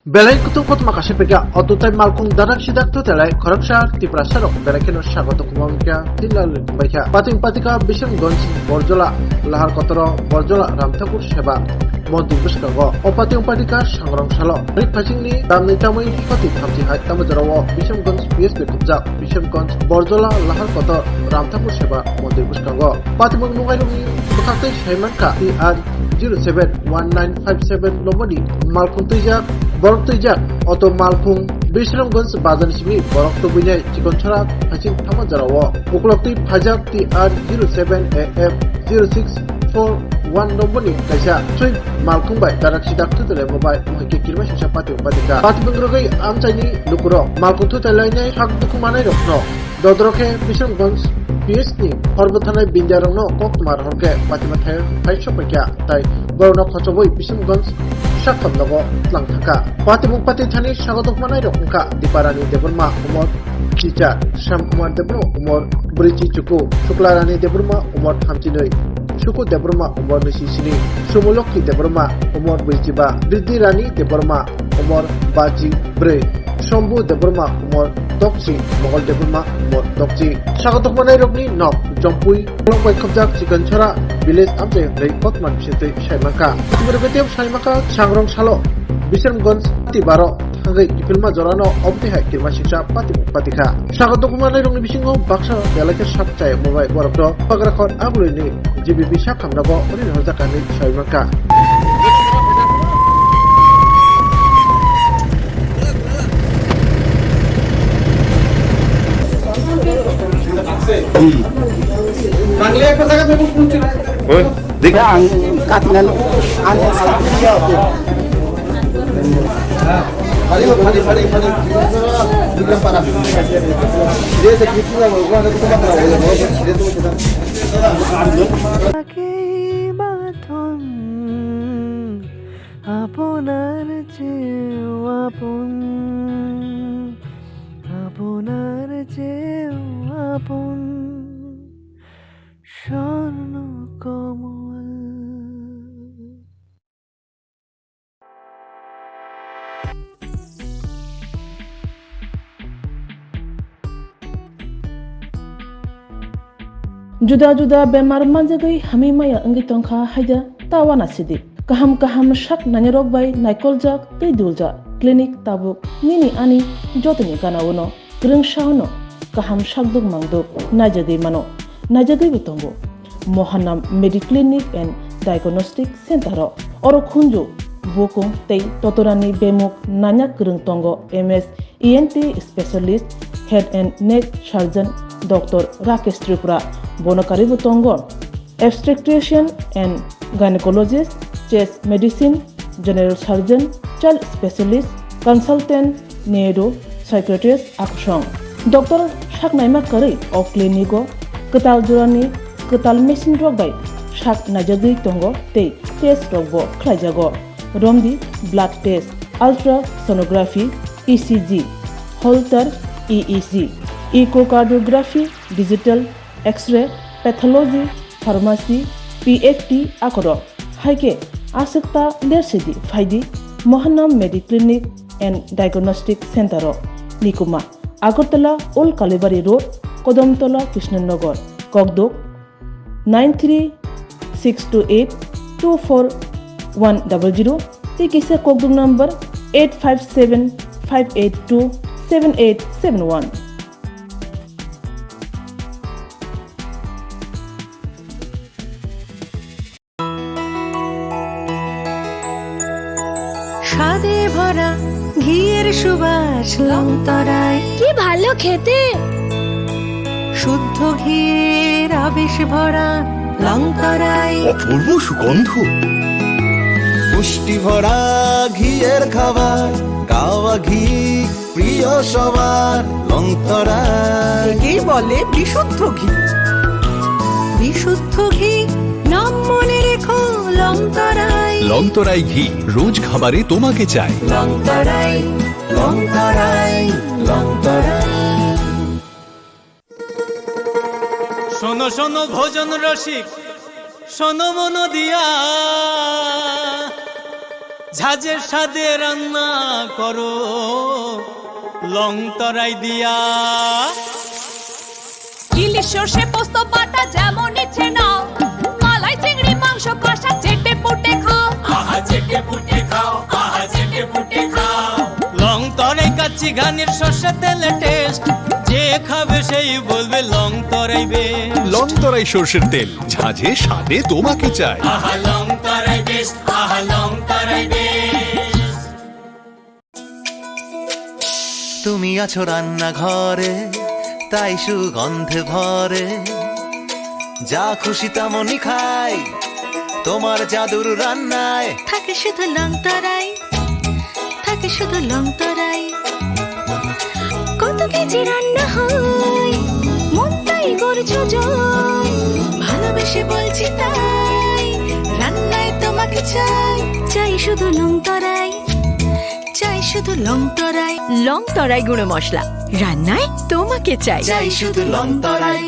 Belai kutukot makasipega otutai malkung darak sidak tu telai korupsar tipra sarok belai keno sagoto kumamika tilal baika pating patika bisem gonj borjola lahar kotoro borjola ramthakur seba modi buskago opating patika sangrong salo rik phasingni damni tamui pati thamji hai tamajarawo bisem gonj PSP kubjak bisem gonj borjola lahar kotor ramthakur seba modi buskago patimung nungailungni bukaktai saimanka PR 071957 nomori malkung tujak borok tujak auto malkung Bisramganj bazar simi borok tubinai chikonchara phasing thamajarawo uklokti phajak TR 07AF 0641 nomori kaisa choi malkung bai darak sidak tutele mobai mohike kirma sisa pati upadika pati bengrogai amchaini lukuro malkung tutelainai hak dukumanai rokno dodroke Bisramganj PSP Horbathanai Binjarangno Koktumar Horke Patimathai Paisopakya Tai Borno Khochaboi Bishamganj Shakhamnago Tlangthaka Patimuk Pati Thani Sagodokmanai Rokungka Diparani Deburma Umor Chicha Shamkumar Debro Umor Brichi Chuku Shuklarani Deburma Umor Thamchinoi Shuku Deburma Umor Nisisini Sumulokki Deburma Umor Brichiba Riddhi Rani Deburma Umor Baji Bre Shombu Deburma Umor Dokchi Mogol Deburma Umor Dokchi Sagodokmanai Rokni Nok Jompui Longbai Khobjak Chikonchara Village Amjai Rei Kotman Bisitei Saimaka Timurbetem Saimaka Sangrong Salo Bisramganj Tibaro Thangai Ipilma Jorano Obtihai Kirma Siksa Patimuk Patika Sagodokmanai Rokni Bisingo Baksa Belake Sapchai Mobai Borokto Pagrakon Abulini GBB Sakhamnago Orin Horjakani Saimaka Mangle ek jaga me पूछ रहा है देखा काटना आने फड़ी दिखला पारा जैसे कितना भगवान को तुम करा बोले बहुत धीरे तो আপনার চেয়েও আপন আপনার চেয়েও আপন স্বর্ণ কমল Juda-juda bemar manjagai hami maya angi tongkha haida tawana sidi kaham shak nanyarok bai naikolja tei dulja clinic tabuk nini ani jotoni ganawono grungshauno kaham shakduk mangduk najagei mano najagei bitongo Mohanam Mediclinic and Diagnostic Center oro khunju bokong tei totorani bemuk nanyak grung tongo MS ENT specialist head and neck surgeon Dr. Rakesh Tripura bonokari butongo obstetrician and gynecologist chest medicine general surgeon child specialist consultant neuro psychiatrist aksong Dr. Shaknaima Kari of Clinico Ketal Jurani Ketal Machine Rogbai Shak Najagi Tongo Te Test Rogbo Klajago Romdi Blood Test Ultrasonography ECG Holter EEG Echocardiography Digital X-ray Pathology Pharmacy PFT Akoro Haike Asikta Lersidi Faidi Mohanam Mediclinic and Diagnostic Center Nikuma Agartala Old Kalibari Road Kodamtola Krishnanagar Kogdok 9362824100 Tikisa Kogdok number 8575827871 স্বাদে ভরা ঘিয়ের সুবাস লংতরায় কি ভালো খেতে শুদ্ধ ঘিয়ের আবেশ ভরা লংতরায় অপূর্ব সুগন্ধ পুষ্টি ভরা ঘিয়ের খাবার গাওয়া ঘি প্রিয় সবার লংতরা কি বলে বিশুদ্ধ ঘি বিশুদ্ধ ঘি নাম মনে রেখো লংতরায় লংতরাই ঘি রোজ খাবারে তোমাকে চাই লংতরায় লংতরায় লংতরায় শোনো শোনো ভোজন রসিক শোনো মন দিয়া ঝাঁঝের স্বাদে রান্না করো লং তরাই দিয়া। ইলিশ সর্ষে পোস্ত বাটা যেমন ইচ্ছে নাও, মালাই চিংড়ি মাংস কষা চেটে পুটে খাও, আহা চেটে পুটে খাও, আহা চেটে পুটে খাও। লং তরাই কাচ্চি ঘানির সর্ষে তেলে টেস্ট, যে খাবে সেই বলবে লং তরাই বেশ। লং তরাই সর্ষের তেল, ঝাঁঝে স্বাদে তোমাকে চাই। আহা লং তরাই বেশ, আহা লং তরাই বেশ। তুমি আছো রান্নাঘরে, তাই সুগন্ধে ভরে, যা খুশি তেমনই খাই তোমার জাদুর রান্নায়। থাকে শুধু লং তরাই, থাকে শুধু লং তরাই। কত কেজি রান্না হয়, মন তাই করছো জয়, ভালোবেসে বলছি তাই, রান্নায় তোমাকে চাই, চাই শুধু লং তরাই, চাই শুধু লং তরাই। লং তরাই গুঁড়ো মশলা, রান্নায় তোমাকে চাই, চাই শুধু লং তরাই।